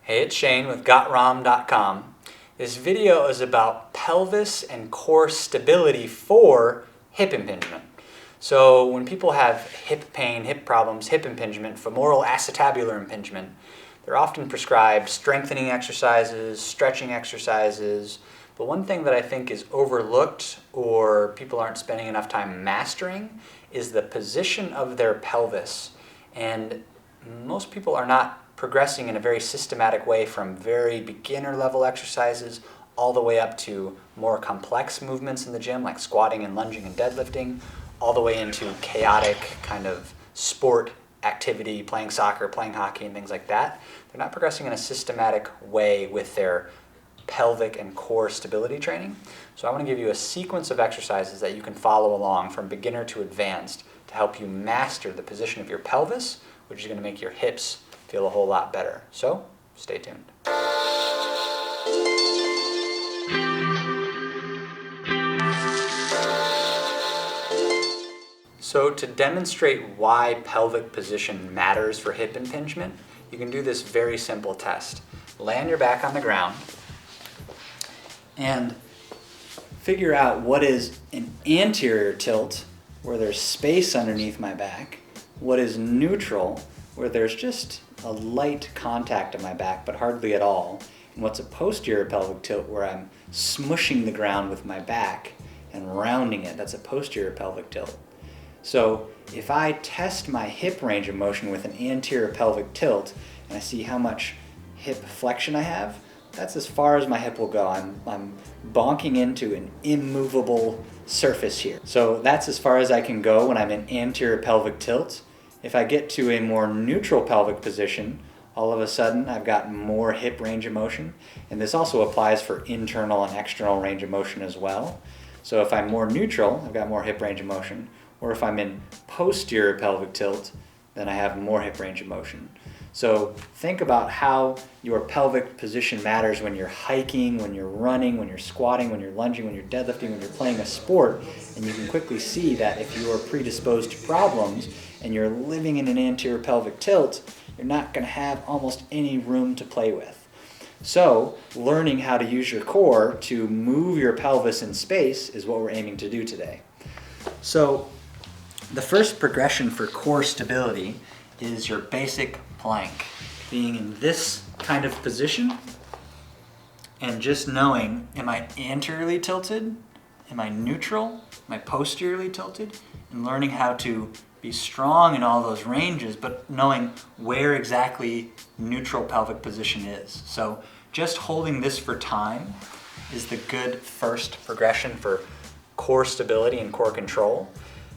Hey, it's Shane with GotRom.com. This video is about pelvis and core stability for hip impingement. So when people have hip pain, hip problems, hip impingement, femoral acetabular impingement, they're often prescribed strengthening exercises, stretching exercises. But one thing that I think is overlooked or people aren't spending enough time mastering is the position of their pelvis. And most people are not progressing in a very systematic way from very beginner level exercises all the way up to more complex movements in the gym like squatting and lunging and deadlifting, all the way into chaotic kind of sport activity, playing soccer, playing hockey and things like that. They're not progressing in a systematic way with their pelvic and core stability training. So I want to give you a sequence of exercises that you can follow along from beginner to advanced to help you master the position of your pelvis, which is going to make your hips feel a whole lot better. So, stay tuned. So to demonstrate why pelvic position matters for hip impingement, you can do this very simple test. Lay on your back on the ground and figure out what is an anterior tilt, where there's space underneath my back, what is neutral, where there's just a light contact of my back, but hardly at all, and what's a posterior pelvic tilt, where I'm smushing the ground with my back and rounding it. That's a posterior pelvic tilt. So if I test my hip range of motion with an anterior pelvic tilt, and I see how much hip flexion I have, that's as far as my hip will go. I'm bonking into an immovable surface here. So that's as far as I can go when I'm in anterior pelvic tilt. If I get to a more neutral pelvic position, all of a sudden I've got more hip range of motion. And this also applies for internal and external range of motion as well. So if I'm more neutral, I've got more hip range of motion. Or if I'm in posterior pelvic tilt, then I have more hip range of motion. So think about how your pelvic position matters when you're hiking, when you're running, when you're squatting, when you're lunging, when you're deadlifting, when you're playing a sport. And you can quickly see that if you are predisposed to problems and you're living in an anterior pelvic tilt, you're not going to have almost any room to play with. So learning how to use your core to move your pelvis in space is what we're aiming to do today. So the first progression for core stability is your basic plank, being in this kind of position and just knowing, am I anteriorly tilted? Am I neutral? Am I posteriorly tilted? And learning how to be strong in all those ranges, but knowing where exactly neutral pelvic position is. So just holding this for time is the good first progression for core stability and core control.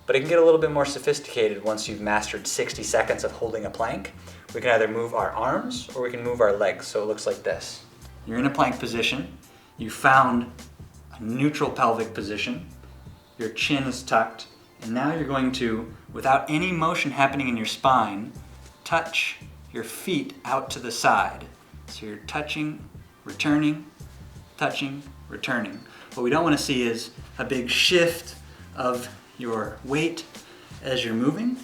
But it can get a little bit more sophisticated once you've mastered 60 seconds of holding a plank. We can either move our arms or we can move our legs, so it looks like this. You're in a plank position, you found a neutral pelvic position, your chin is tucked, and now you're going to, without any motion happening in your spine, touch your feet out to the side. So you're touching, returning, touching, returning. What we don't want to see is a big shift of your weight as you're moving,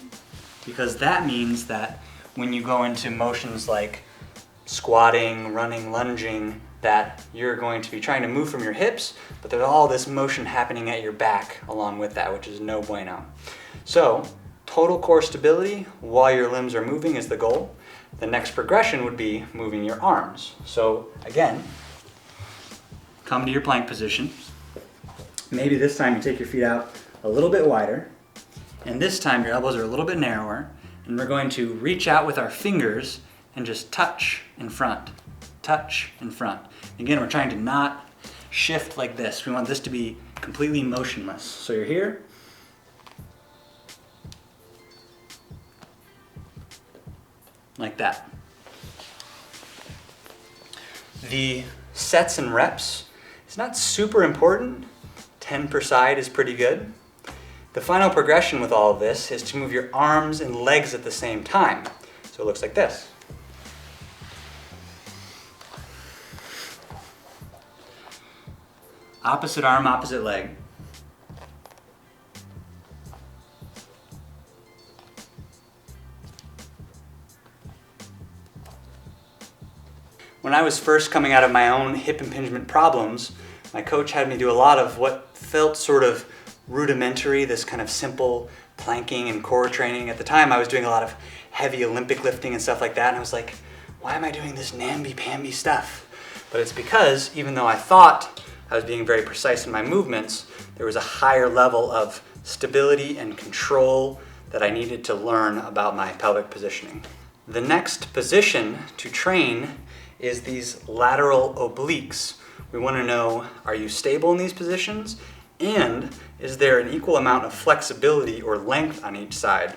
because that means that when you go into motions like squatting, running, lunging, that you're going to be trying to move from your hips, but there's all this motion happening at your back along with that, which is no bueno. So total core stability while your limbs are moving is the goal. The next progression would be moving your arms. So again, come to your plank position. Maybe this time you take your feet out a little bit wider, and this time your elbows are a little bit narrower, and we're going to reach out with our fingers and just touch in front, touch in front. Again, we're trying to not shift like this. We want this to be completely motionless. So you're here, like that. The sets and reps is not super important. 10 per side is pretty good. The final progression with all of this is to move your arms and legs at the same time. So it looks like this. Opposite arm, opposite leg. When I was first coming out of my own hip impingement problems, my coach had me do a lot of what felt sort of rudimentary, this kind of simple planking and core training. At the time, I was doing a lot of heavy Olympic lifting and stuff like that, and I was like, why am I doing this namby-pamby stuff? But it's because even though I thought I was being very precise in my movements, there was a higher level of stability and control that I needed to learn about my pelvic positioning. The next position to train is these lateral obliques. We want to know, are you stable in these positions? And is there an equal amount of flexibility or length on each side?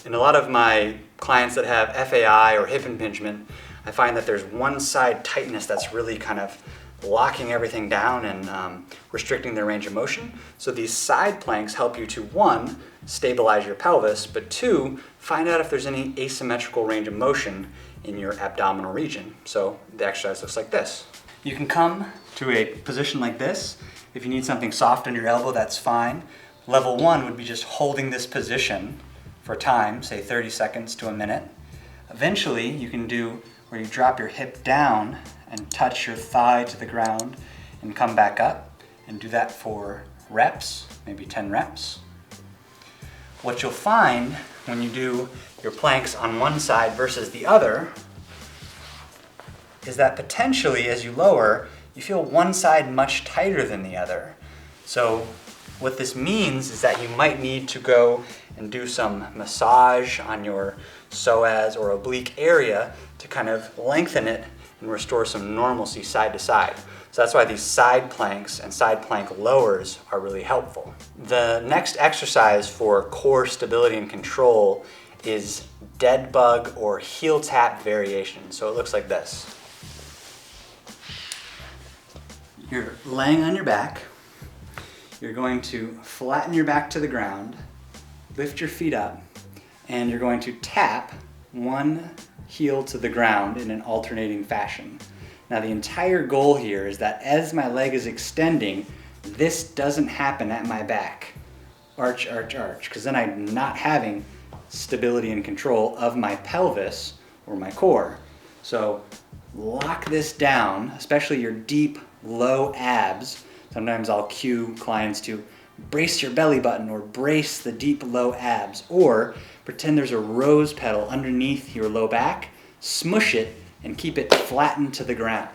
In a lot of my clients that have FAI or hip impingement, I find that there's one side tightness that's really kind of locking everything down and restricting their range of motion. So these side planks help you to, one, stabilize your pelvis, but two, find out if there's any asymmetrical range of motion in your abdominal region. So the exercise looks like this. You can come to a position like this. If you need something soft on your elbow, that's fine. Level one would be just holding this position for time, say 30 seconds to a minute. Eventually, you can do where you drop your hip down and touch your thigh to the ground and come back up, and do that for reps, maybe 10 reps. What you'll find when you do your planks on one side versus the other is that potentially as you lower, you feel one side much tighter than the other. So what this means is that you might need to go and do some massage on your psoas or oblique area to kind of lengthen it and restore some normalcy side to side. So that's why these side planks and side plank lowers are really helpful. The next exercise for core stability and control is dead bug or heel tap variation. So it looks like this. You're laying on your back. You're going to flatten your back to the ground, lift your feet up, and you're going to tap one heel to the ground in an alternating fashion. Now the entire goal here is that as my leg is extending, this doesn't happen at my back. Arch, arch, arch, because then I'm not having stability and control of my pelvis or my core. So lock this down, especially your deep, low abs. Sometimes I'll cue clients to brace your belly button or brace the deep, low abs, or pretend there's a rose petal underneath your low back, smush it, and keep it flattened to the ground.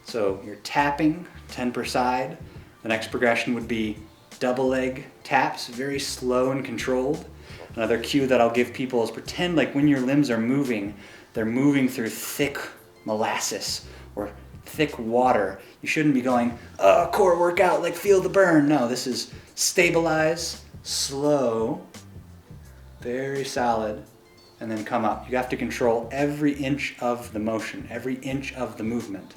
So you're tapping 10 per side. The next progression would be double leg taps, very slow and controlled. Another cue that I'll give people is pretend like when your limbs are moving, they're moving through thick molasses or thick water. You shouldn't be going, oh, core workout, like feel the burn. No, this is stabilize, slow, very solid, and then come up. You have to control every inch of the motion, every inch of the movement.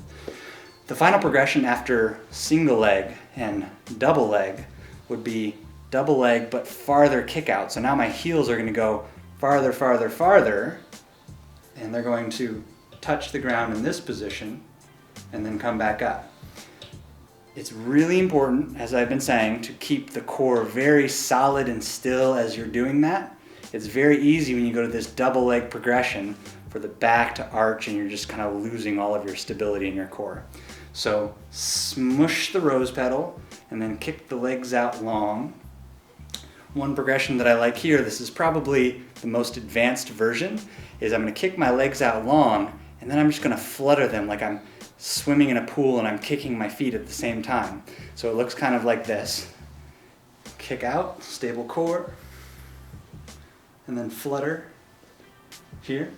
The final progression after single leg and double leg would be double leg but farther kick out. So now my heels are going to go farther, farther, farther, and they're going to touch the ground in this position and then come back up. It's really important, as I've been saying, to keep the core very solid and still as you're doing that. It's very easy when you go to this double leg progression for the back to arch and you're just kind of losing all of your stability in your core. So smush the rose petal and then kick the legs out long. One progression that I like here, this is probably the most advanced version, is I'm going to kick my legs out long and then I'm just going to flutter them like I'm swimming in a pool and I'm kicking my feet at the same time. So it looks kind of like this. Kick out, stable core, and then flutter here.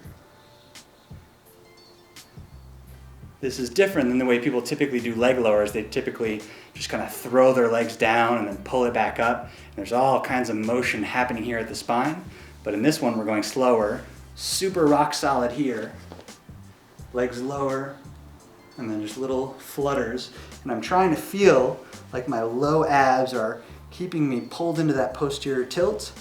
This is different than the way people typically do leg lowers. They typically just kind of throw their legs down and then pull it back up. And there's all kinds of motion happening here at the spine. But in this one, we're going slower, super rock solid here. Legs lower, and then just little flutters. And I'm trying to feel like my low abs are keeping me pulled into that posterior tilt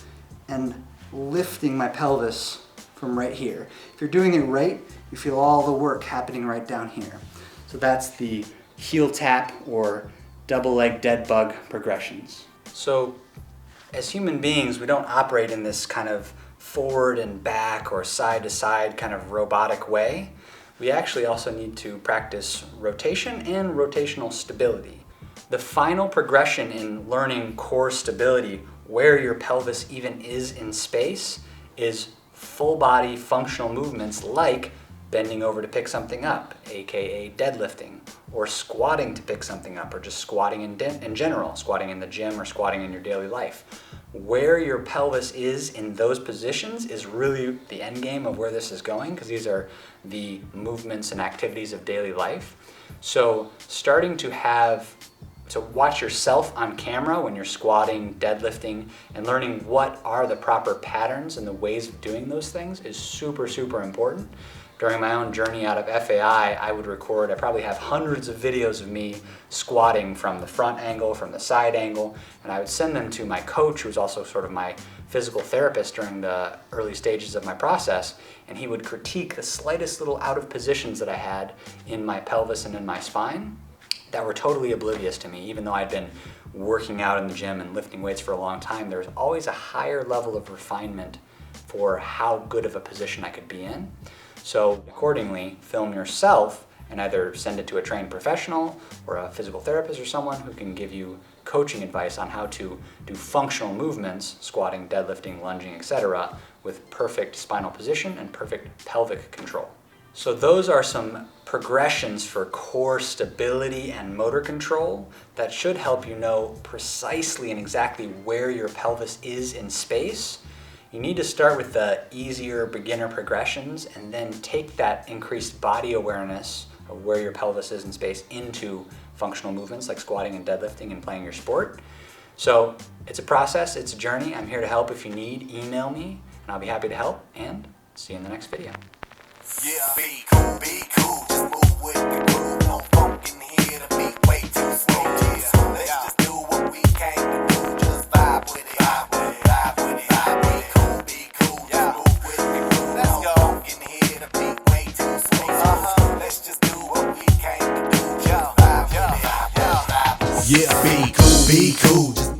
and lifting my pelvis from right here. If you're doing it right, you feel all the work happening right down here. So that's the heel tap or double leg dead bug progressions. So as human beings, we don't operate in this kind of forward and back or side to side kind of robotic way. we actually also need to practice rotation and rotational stability. The final progression in learning core stability, where your pelvis even is in space, is full body functional movements like bending over to pick something up, aka deadlifting, or squatting to pick something up, or just squatting in general, squatting in the gym or squatting in your daily life. Where your pelvis is in those positions is really the end game of where this is going, because these are the movements and activities of daily life. So starting to watch yourself on camera when you're squatting, deadlifting, and learning what are the proper patterns and the ways of doing those things is super, super important. During my own journey out of FAI, I probably have hundreds of videos of me squatting from the front angle, from the side angle, and I would send them to my coach, who was also sort of my physical therapist during the early stages of my process, and he would critique the slightest little out of positions that I had in my pelvis and in my spine that were totally oblivious to me. Even though I'd been working out in the gym and lifting weights for a long time, there was always a higher level of refinement for how good of a position I could be in. So accordingly, film yourself and either send it to a trained professional or a physical therapist or someone who can give you coaching advice on how to do functional movements, squatting, deadlifting, lunging, etc., with perfect spinal position and perfect pelvic control. So those are some progressions for core stability and motor control that should help you know precisely and exactly where your pelvis is in space. You need to start with the easier beginner progressions and then take that increased body awareness of where your pelvis is in space into functional movements like squatting and deadlifting and playing your sport. So it's a process, it's a journey. I'm here to help. If you need, email me and I'll be happy to help, and see you in the next video. Yeah, be cool, just move with the groove. No funk in here, the beat way too slow. Yeah, let's just do what we came to do. Just vibe with it, vibe with it, vibe with it. Be cool, just move with the groove. Let's go. No funk in here, the beat way too slow. Let's just do what we came to do. Just vibe with it, vibe with it. Yeah, be cool, just